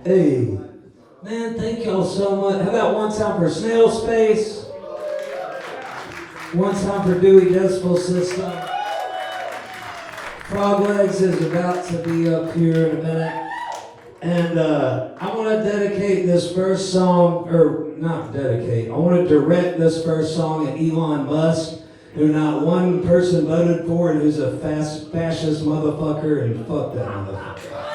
Hey, man, thank y'all so much. How about one time for Snail Space? One time for Dewey Decimal System. Frog Legs is about to be up here in a minute. And I want to dedicate this first song, or not dedicate, I want to direct this first song at Elon Musk, who not one person voted for and who's a fascist motherfucker, and fuck that motherfucker.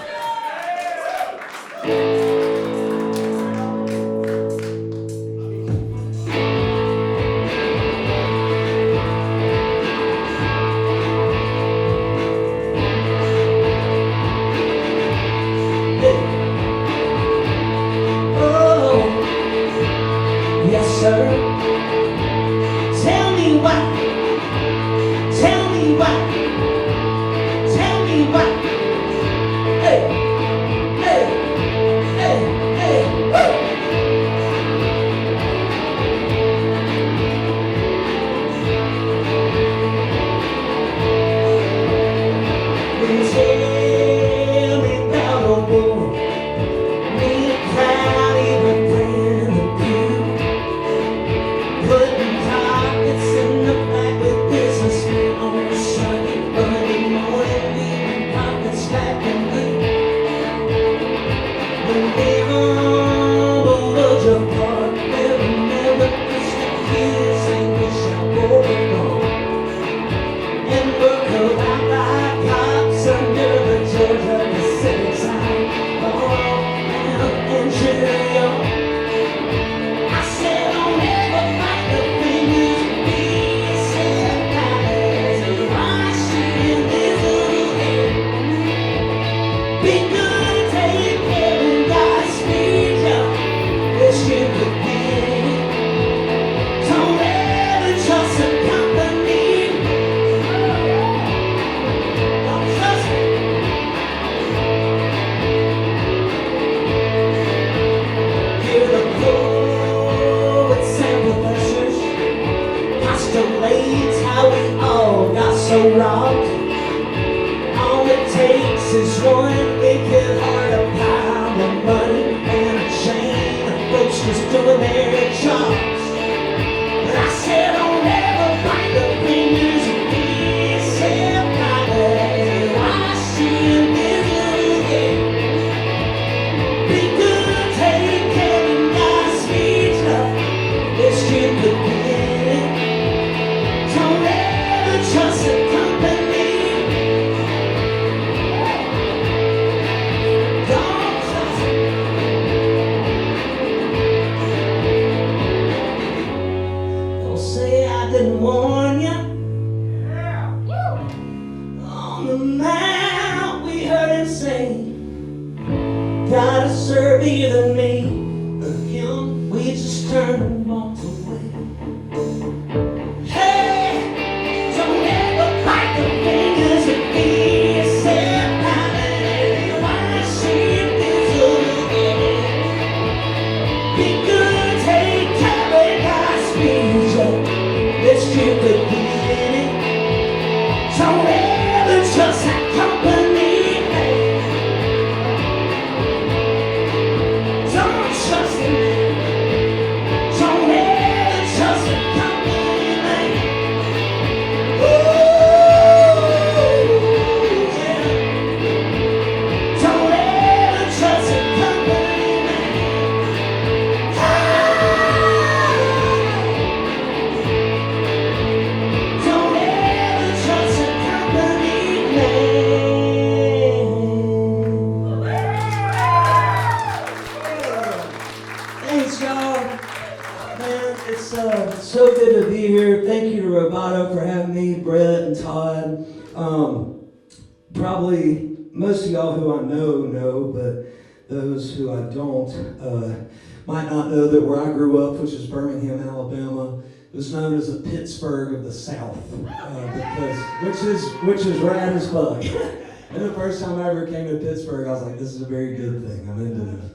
So good to be here. Thank you to Roboto for having me, Brett and Todd. Probably most of y'all who I know, but those who I don't might not know that where I grew up, which is Birmingham, Alabama, was known as the Pittsburgh of the South, which is rad as fuck. And the first time I ever came to Pittsburgh, I was like, this is a very good thing. I'm into this.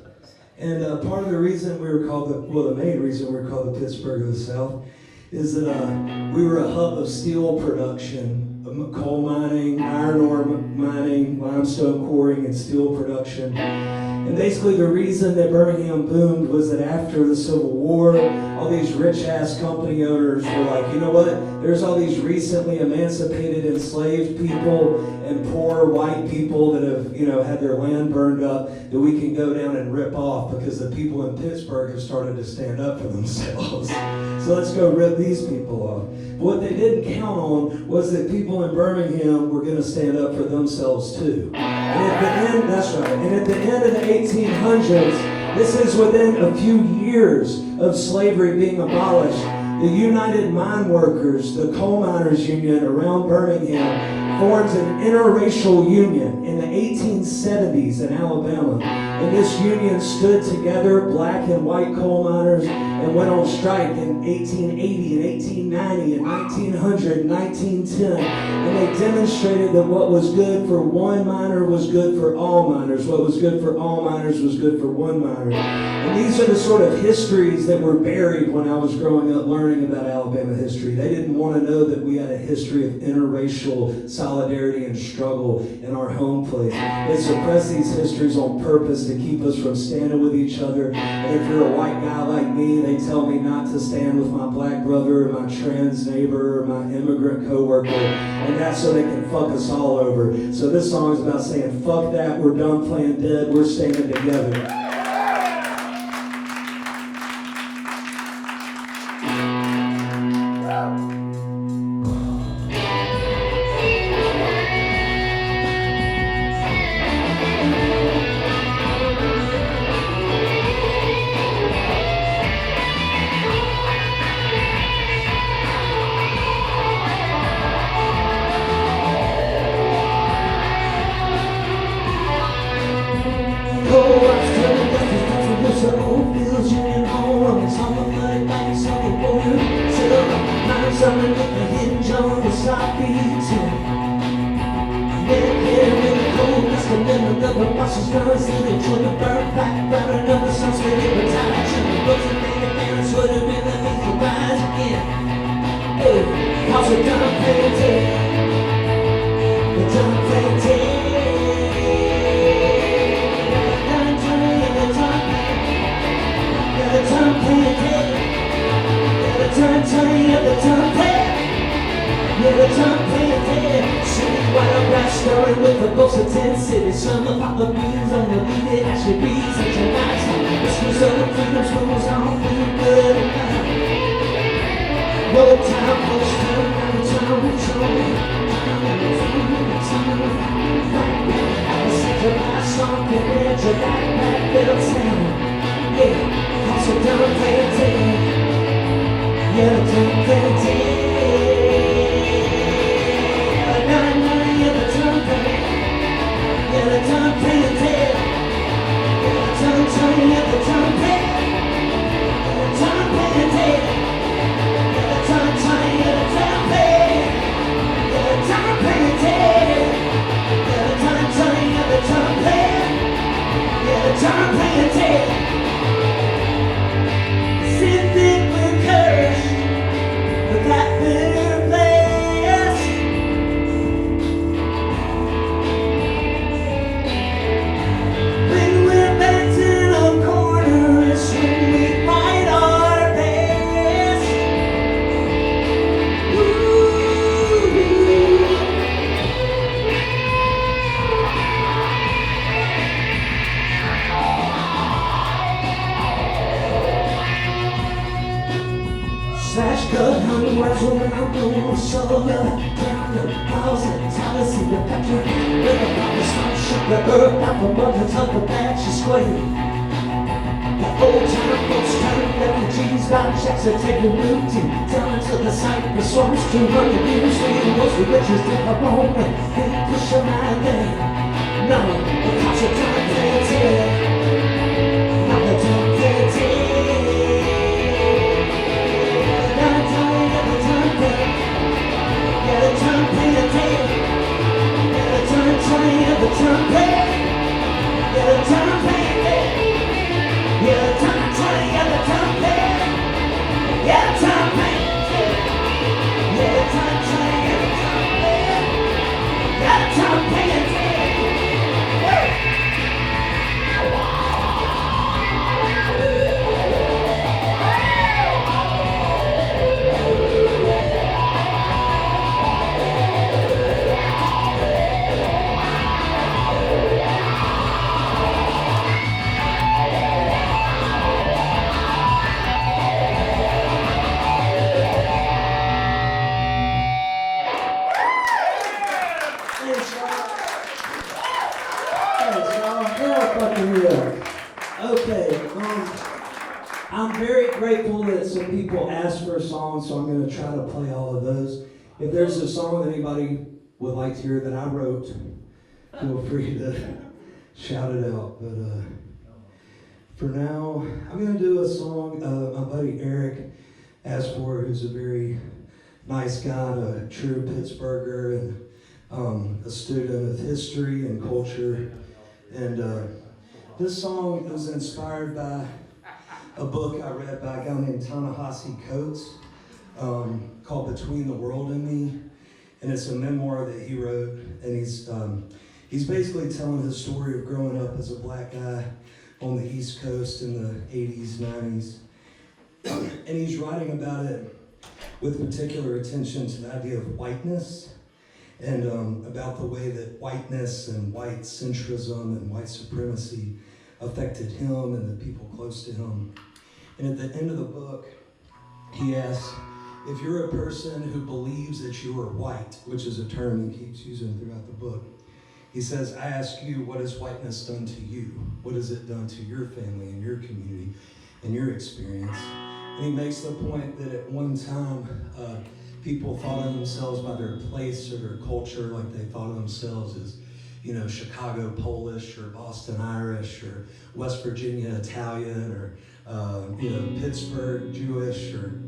And part of the reason we were called the main reason we were called the Pittsburgh of the South is that we were a hub of steel production coal mining, iron ore mining, limestone quarrying, and steel production. And basically the reason that Birmingham boomed was that after the Civil War, all these rich-ass company owners were like, you know what, there's all these recently emancipated enslaved people and poor white people that have, had their land burned up that we can go down and rip off because the people in Pittsburgh have started to stand up for themselves. So let's go rip these people off. But what they didn't count on was that people in Birmingham were going to stand up for themselves too. And at the end, that's right, and at the end of the 1800s, this is within a few years of slavery being abolished, the United Mine Workers, the coal miners union around Birmingham, forms an interracial union in the 1870s in Alabama. And this union stood together, black and white coal miners, and went on strike in 1880 and 1890 and 1900 and 1910. And they demonstrated that what was good for one miner was good for all miners. What was good for all miners was good for one miner. And these are the sort of histories that were buried when I was growing up learning about Alabama history. They didn't want to know that we had a history of interracial solidarity and struggle in our home place. They suppress these histories on purpose to keep us from standing with each other. And if you're a white guy like me, they tell me not to stand with my black brother or my trans neighbor or my immigrant coworker. And that's so they can fuck us all over. So this song is about saying, fuck that, we're done playing dead, we're standing together. Something with the hinge on the side beating. Then here in the cold, that's the limit of the boss's guns. Then they join the burn back, burn another song, so they were tired. The books and made the parents would have been the things to rise again. Hey, cause we're done playing dead. We're done playing dead. We're done playing dead. Turn, yeah, the turn play. Yeah, the turn play dead. City white up grass stirring with the ghosts of 10 cities. Summer pop the beans on the lead, it actually beats such a nice one. Whispers of the freedom schools on feel good and loud. Roll time, push time, now the time we show. I was such a nice song, and there's a back little sound. Yeah, also done playing dead. Yeah, the drum playing dead. Yeah, the drum playing. Yeah, the drum playing dead. Yeah, the drum playing. Yeah, the drum playing. Yeah, the drum playing dead. Yeah, the drum playing. Yeah, the drum playing. Yeah, the drum playing dead. Yeah, the drum playing. Yeah, the drum playing. Yeah, the drum playing dead. That bitter place. When we're backed in a corner, it's when we fight our best. Slash cut, honey, where's when I'm doing so good. Down the house and tell see the country. With the body start shook the earth out from under top of that she squared. The old time folks turning refugees, got checks are taking routine. Down into the Cypress swamps, 200 years, we was the richest in the moment. They push them out there. No, the cops are done playing dead. Now they're done playing dead. Yeah, the turn playing dead. Yeah, the turn playing, yeah, the turn playing. Yeah, the turn playing dead. Yeah, the turn playing, yeah, the turn playing. Yeah, the turn playing dead. Yeah, the turn playing, yeah, the turn playing. fucking me up. Okay, I'm very grateful that some people asked for a song, so I'm going to try to play all of those. If there's a song that anybody would like to hear that I wrote, feel free to shout it out. But for now, I'm going to do a song my buddy Eric asked for, who's a very nice guy, a true Pittsburgher, and a student of history and culture. And this song was inspired by a book I read by a guy named Ta-Nehisi Coates called Between the World and Me. And it's a memoir that he wrote. And he's basically telling his story of growing up as a black guy on the East Coast in the 80s, 90s. And he's writing about it with particular attention to the idea of whiteness and about the way that whiteness and white centrism and white supremacy affected him and the people close to him. And at the end of the book, he asks, if you're a person who believes that you are white, which is a term he keeps using throughout the book, he says, I ask you, what has whiteness done to you? What has it done to your family and your community and your experience? And he makes the point that at one time, people thought of themselves by their place or their culture, like they thought of themselves as, you know, Chicago Polish or Boston Irish or West Virginia Italian or, you know, Pittsburgh Jewish or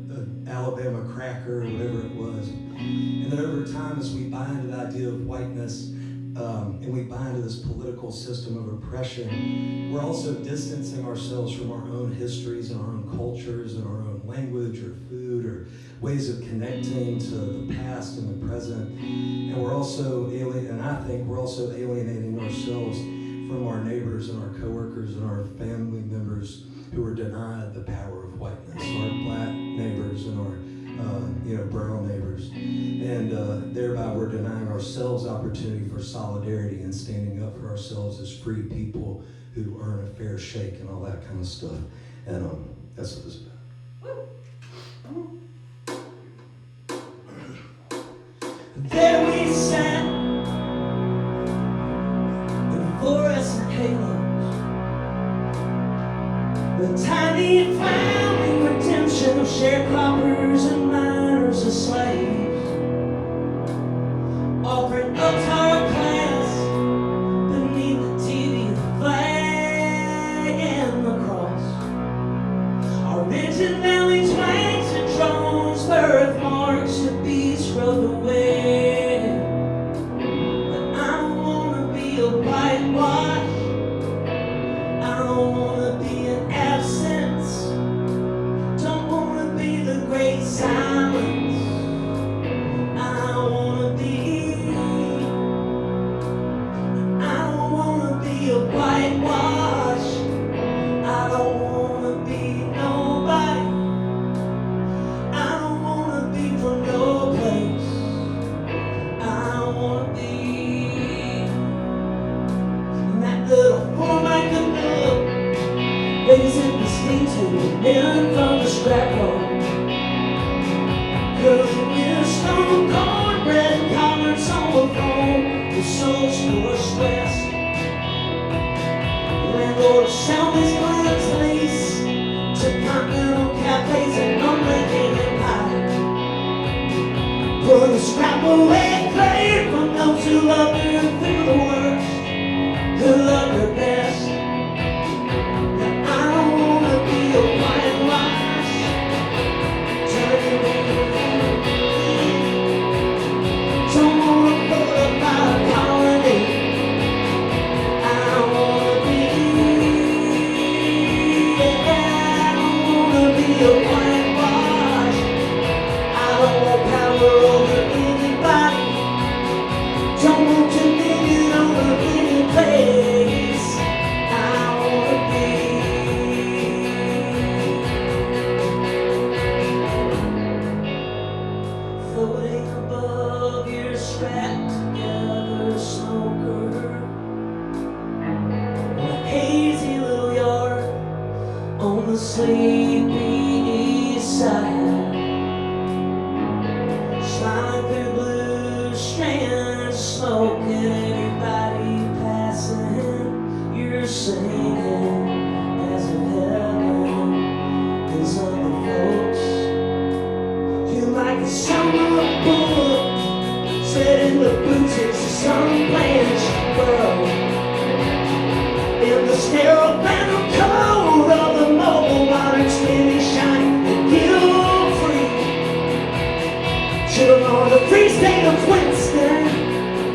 Alabama cracker or whatever it was. And that over time, as we buy into the idea of whiteness, and we buy into this political system of oppression, we're also distancing ourselves from our own histories and our own cultures and our own language or food or ways of connecting to the past and the present. And we're also I think we're also alienating ourselves from our neighbors and our coworkers and our family members who are denied the power of whiteness, our black neighbors and our brown neighbors. And thereby we're denying ourselves opportunity for solidarity and standing up for ourselves as free people who earn a fair shake and all that kind of stuff. And that's what this is about. There we sat in fluorescent halos, the tiny family redemption of sharecroppers and miners and slaves, offering up to our class beneath the TV, the flag and the cross. Our rigid valley twangs and drones, birthmarks to be scrubbed away. But I don't wanna be a whitewash. I don't wanna be an absence. Don't wanna be the great silence. I wanna be. I don't wanna be a whitewash. I don't wanna be nobody. I don't wanna be from no place. I wanna be in that little format of milk, raising the steam to the men from the scrap heap. Cause we're stone cornbread and collards on the phone with soul store stress. Landlord sell his clients lease to continental cafes and unregated pie. Put a scrap away clear from those who love her through the worst, who love her best. Now I don't wanna be a whitewash, turning don't wanna put up my colony. I wanna be, I don't wanna be a whitewash. I don't want power over anybody. Don't want dominion over any place. I wanna be floating above your strapped together smoker in a hazy little yard on the sleepy east side. Sliding through blue strands, smoking everybody passing. You're singing as if heaven is on the folks. You're like a summer book set in the boutiques of some Blanche world. In the sterile phantom cold of the mobile modern city, shining and guilt-free. Children on the free state of Winston,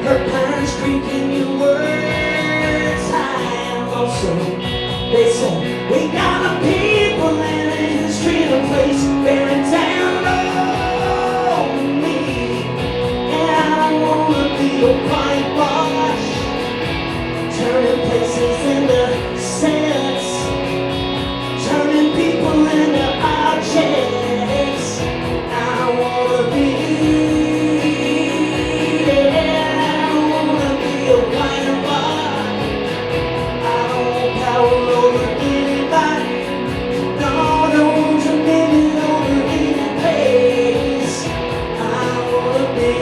her pines creaking your words high and lonesome. They say we got a people and a history and a place bearing down on me. And I wanna be a whitewash, turning places into sense, turning people into objects. I wanna be, yeah, I wanna be a whitewash. I don't want power over anybody, no, don't dominion over any place. I wanna be,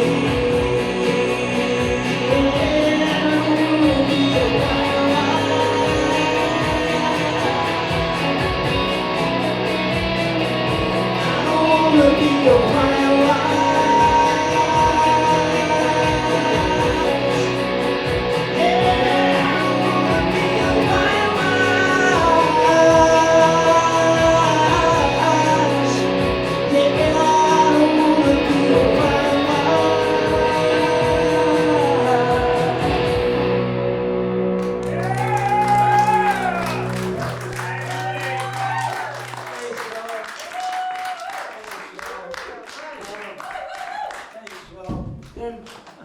and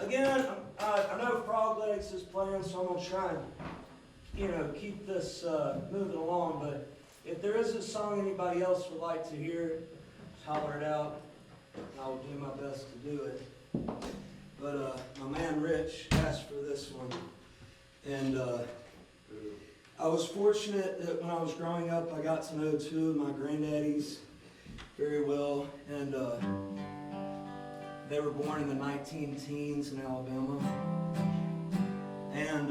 again, I know Frog Legs is playing, so I'm going to try and, keep this moving along. But if there is a song anybody else would like to hear, holler it out, and I will do my best to do it. But my man Rich asked for this one. And I was fortunate that when I was growing up, I got to know two of my granddaddies very well. And they were born in the 19-teens in Alabama. And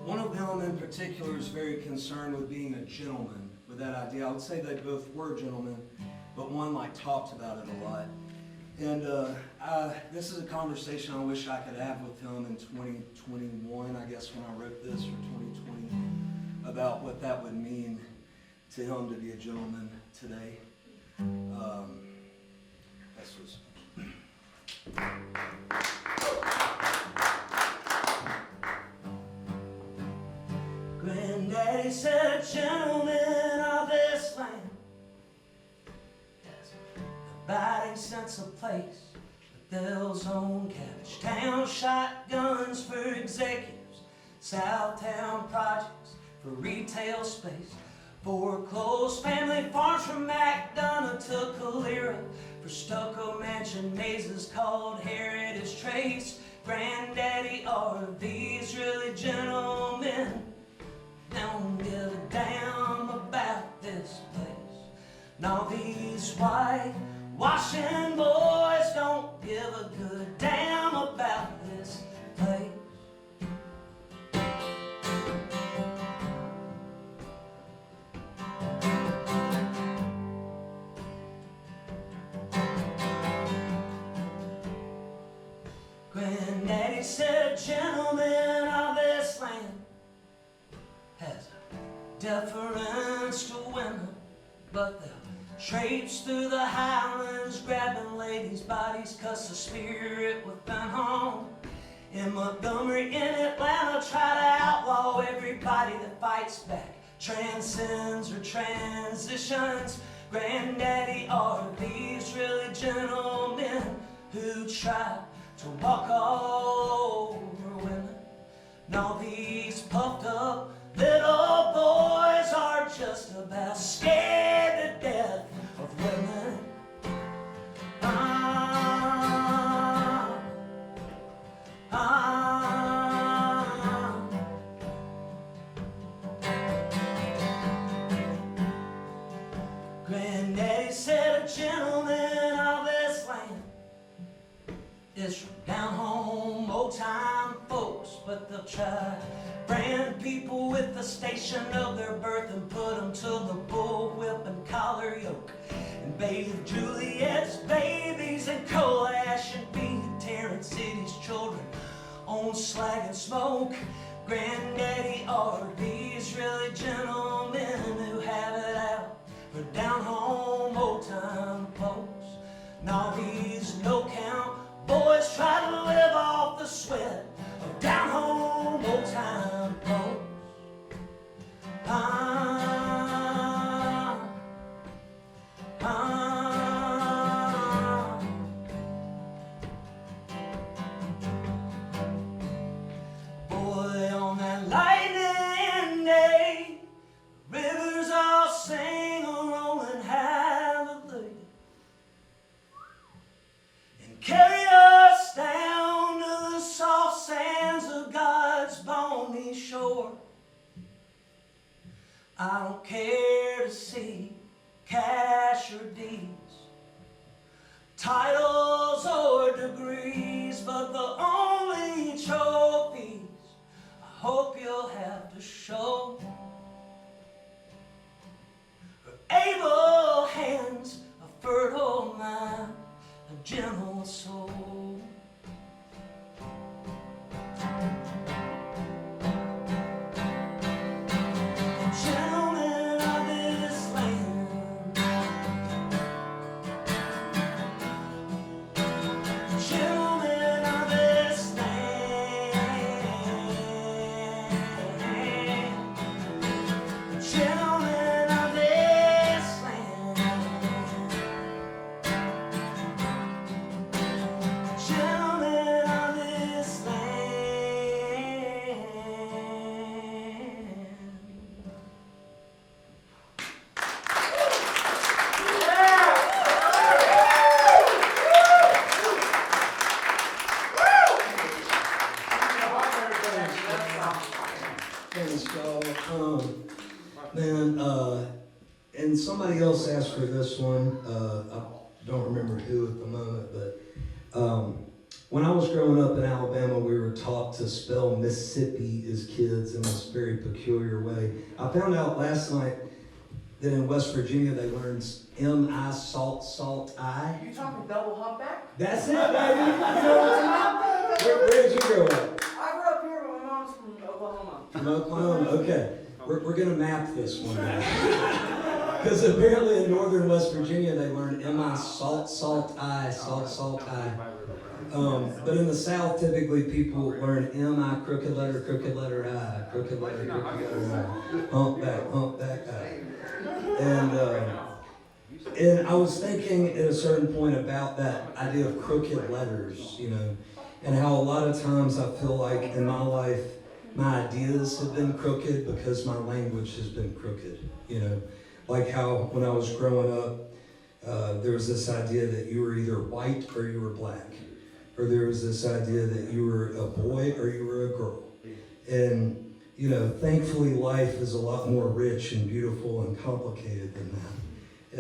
one of them in particular is very concerned with being a gentleman, with that idea. I would say they both were gentlemen, but one talked about it a lot. And this is a conversation I wish I could have with him in 2021, I guess when I wrote this, or 2020, about what that would mean to him to be a gentleman today. This was... Granddaddy said, a gentleman of this land has an abiding sense of place, but they'll own cabbage town shotguns for executives, Southtown projects for retail space, foreclosed family farms from McDonough to Calera, for stucco mansion mazes called heritage trace. Granddaddy, are these really gentlemen? Don't give a damn about this place. Now these white washing boys don't give a good damn about this place. Granddaddy said, gentlemen of this land has a deference to women, but they'll traipse through the highlands, grabbing ladies' bodies, cuss the spirit within home. In Montgomery, in Atlanta, try to outlaw everybody that fights back, transcends or transitions. Granddaddy, are these really gentlemen who try to walk all over women? Now these puffed up little boys are just about scared to death of women. Granddaddy said, a gentleman of this land is from down home, old time folks, but they'll try brand people with the station of their birth and put them to the bullwhip and collar yoke, and bathe Juliet's babies in coal ash and beat Tarrant City's children on slag and smoke. Granddaddy are these really gentlemen who have it out for down home old time folks. Now these no count boys try to live off the sweat of down home old time folks. Boy, on that lightning day, rivers all sing a rolling hallelujah and carry us down to the soft sands of God's balmy shore. I don't care to see cash or deeds, titles or degrees, but the only trophies I hope you'll have to show are able hands, a fertile mind, a gentle soul. Gentlemen of this land, gentlemen of this land, gentlemen of this land, gentlemen of this land. Thanks, y'all. Man, and somebody else asked for this one. I don't remember who at the moment, but when I was growing up in Alabama, we were taught to spell Mississippi as kids in this very peculiar way. I found out last night that in West Virginia they learned M-I, salt, I. You talking double humpback? That's it, baby. You know what I'm talking about? Where did you grow up? I grew up here, but my mom's from Oklahoma. From Oklahoma, okay. We're going to map this one now. Because apparently in northern West Virginia they learn M-I, salt, I, salt, I. But in the South, typically people learn M-I, crooked letter, I, crooked letter, I, humpback, I. And I was thinking at a certain point about that idea of crooked letters, you know, and how a lot of times I feel like in my life, my ideas have been crooked because my language has been crooked, you know. Like how when I was growing up, there was this idea that you were either white or you were black. Or there was this idea that you were a boy or you were a girl. And, you know, thankfully life is a lot more rich and beautiful and complicated than that.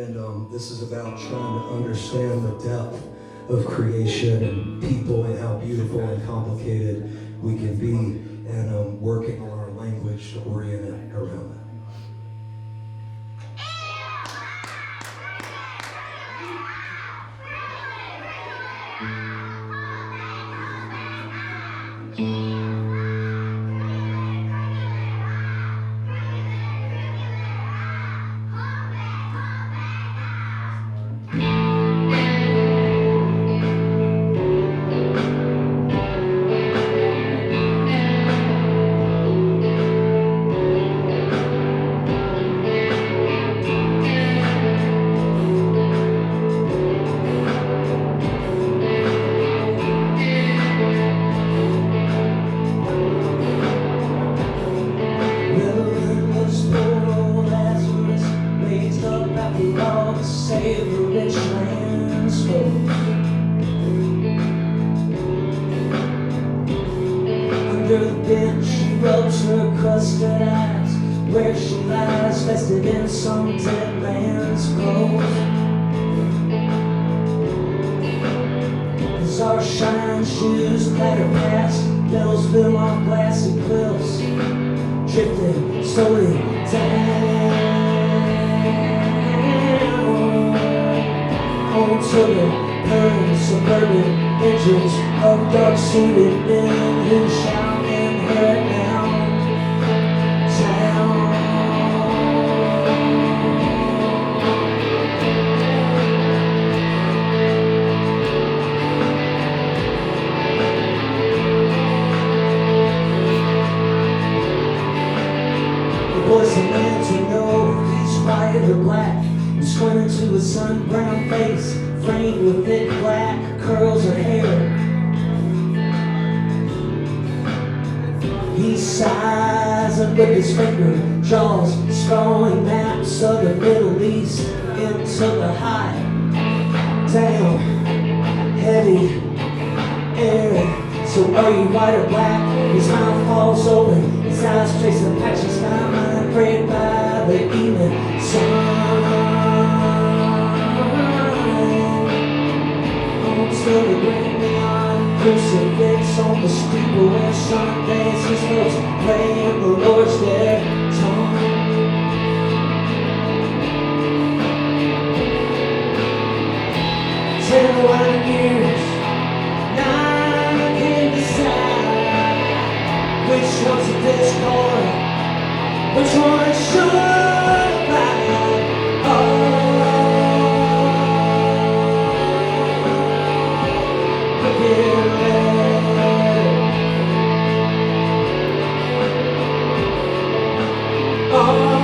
And this is about trying to understand the depth of creation and people and how beautiful and complicated we can be, and working on our language to orient it around that. Under the bench, she rubs her crusted eyes, where she lies, vested in some dead man's clothes. As our shine shoes clatter past, Bells fill off glassy cliffs, drifting slowly down onto the purring suburban engines of dark-suited men who shout and hurt downtown. Voice of man to know if he's white or black. He's squinting to his sun-brown face, framed with thick black curls of hair. He sighs and with his finger draws sprawling maps of the Middle East into the high, down, heavy air. So are you white or black? His mouth falls open, his eyes trace the patches skyline prayed by the evening sun. Onto the great neon crucifix on the steeple where Sundays his notes play in the Lord's dead tongue. 10 wide years, which one's a discord? Which one should I? Oh,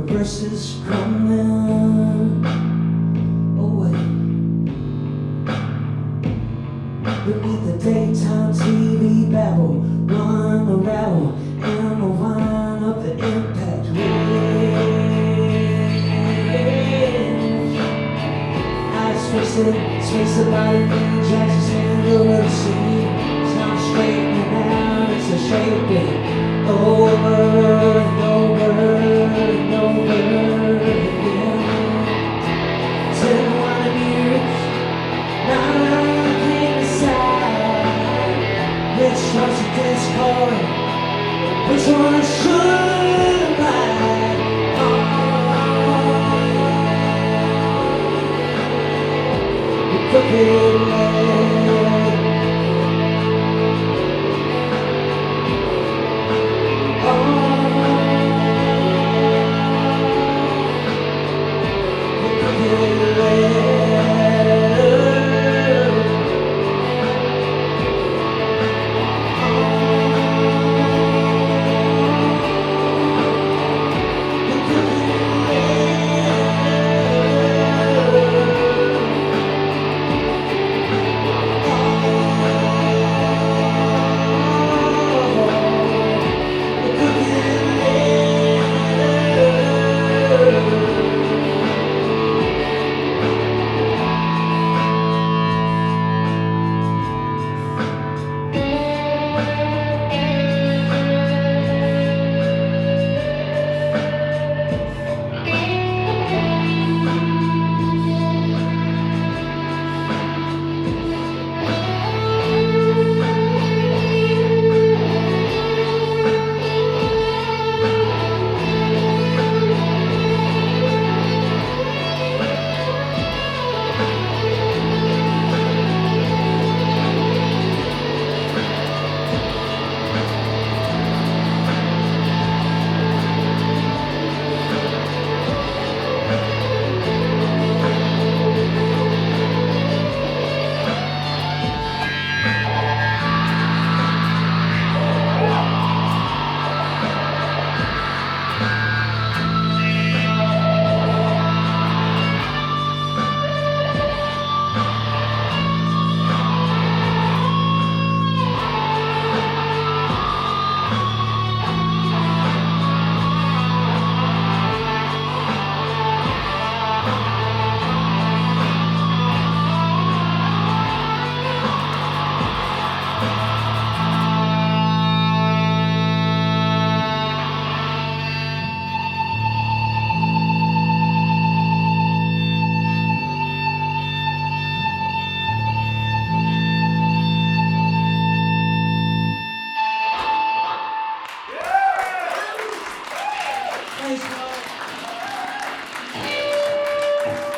verses crumbling away beneath the daytime TV babble, run the rattle and the whine of the impact range. Eyes space about it, Jack's his hand over the sea. It's not straightening out, it's a shaping over and over and over again. 10 winding years, now I can't decide which one's a discord, which one should I ride on. The crooked leg.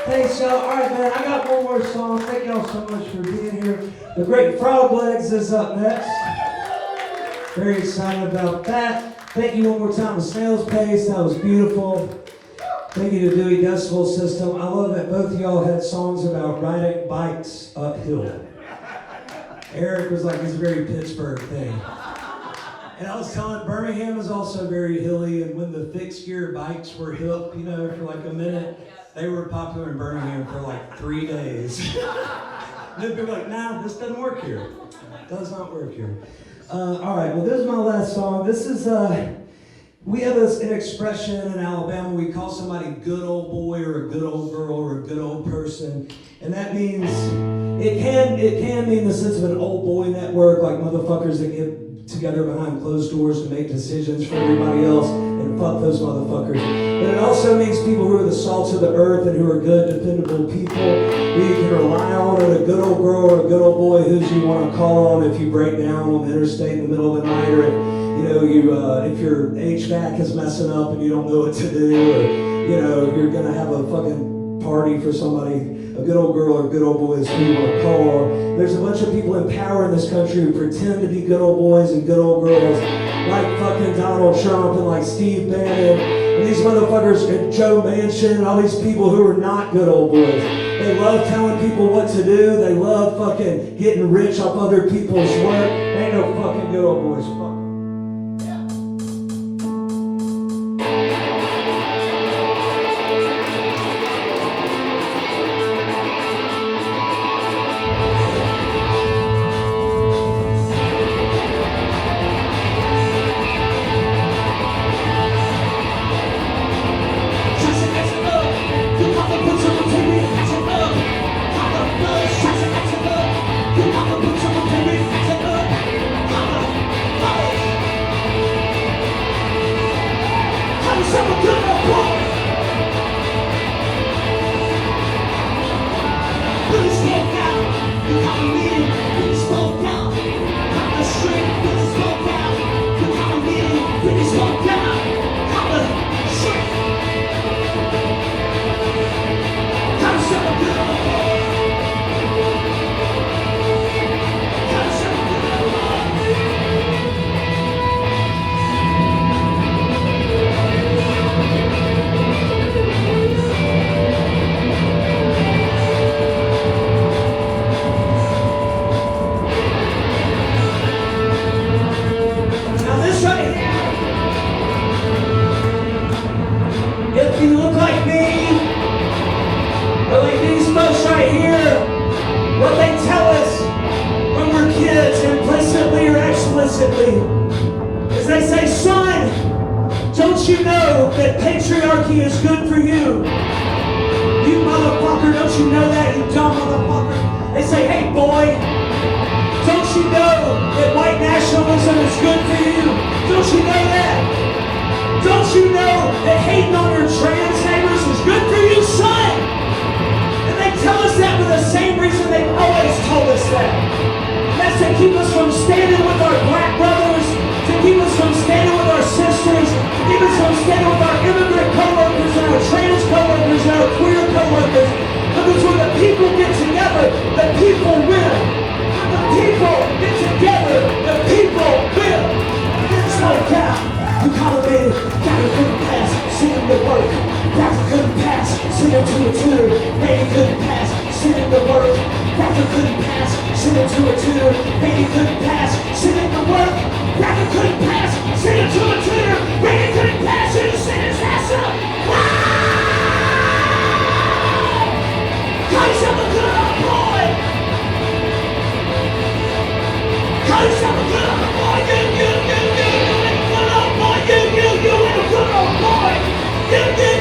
Thanks, y'all. All right, man, I got one more song. Thank y'all so much for being here. The Great Frog Legs is up next. Very excited about that. Thank you one more time to Snail's Pace. That was beautiful. Thank you to Dewey Decibel System. I love that both of y'all had songs about riding bikes uphill. Eric was like his very Pittsburgh thing. And I was telling, Birmingham is also very hilly, and when the fixed gear bikes were hip, you know, for like a minute, they were popular in Birmingham for like 3 days. And then people were like, nah, this doesn't work here. It does not work here. All right, well, this is my last song. This is, we have an expression in Alabama. We call somebody good old boy or a good old girl or a good old person. And that means, it can mean the sense of an old boy network, like motherfuckers that get together behind closed doors to make decisions for everybody else, and fuck those motherfuckers. But it also means people who are the salts of the earth and who are good, dependable people who you can rely on, and a good old girl or a good old boy who's you want to call on if you break down on the interstate in the middle of the night, or if your HVAC is messing up and you don't know what to do, or you're gonna have a fucking party for somebody. A good old girl or a good old boy is who you want to call on. There's a bunch of people in power in this country who pretend to be good old boys and good old girls, like fucking Donald Trump and like Steve Bannon, and these motherfuckers and Joe Manchin and all these people who are not good old boys. They love telling people what to do. They love fucking getting rich off other people's work. They ain't no fucking good old boys. Fuck. As they say, son, don't you know that patriarchy is good for you? You motherfucker, don't you know that, you dumb motherfucker? They say, hey boy, don't you know that white nationalism is good for you? Don't you know that? Don't you know that hating on your trans neighbors is good for you, son? And they tell us that for the same reason they've always told us that. That's to keep us from standing with our black brothers, to keep us from standing with our sisters, to keep us from standing with our immigrant co-workers and our trans co-workers and our queer co-workers. Because when the people get together, the people win. When the people get together, the people win. It's no cap. You cultivated, got a good pass, send to work. Got a good pass, send it to a tutor. Made a good pass, send it to work. Got a good pass, send it to a tutor. Made a good pass, send it to work. Got a good pass, send it to a tutor. Made a good pass, and send his ass up. Cause I'm a good old boy. Cause I'm a good old boy. You ain't a good old boy. You ain't a good old boy. You ain't a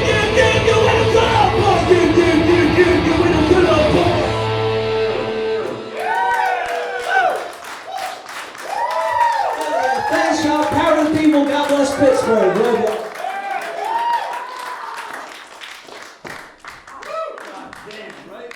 good old boy. You ain't a good old boy. Thanks, y'all. Power to the people. God bless Pittsburgh. Love y'all. Damn, right?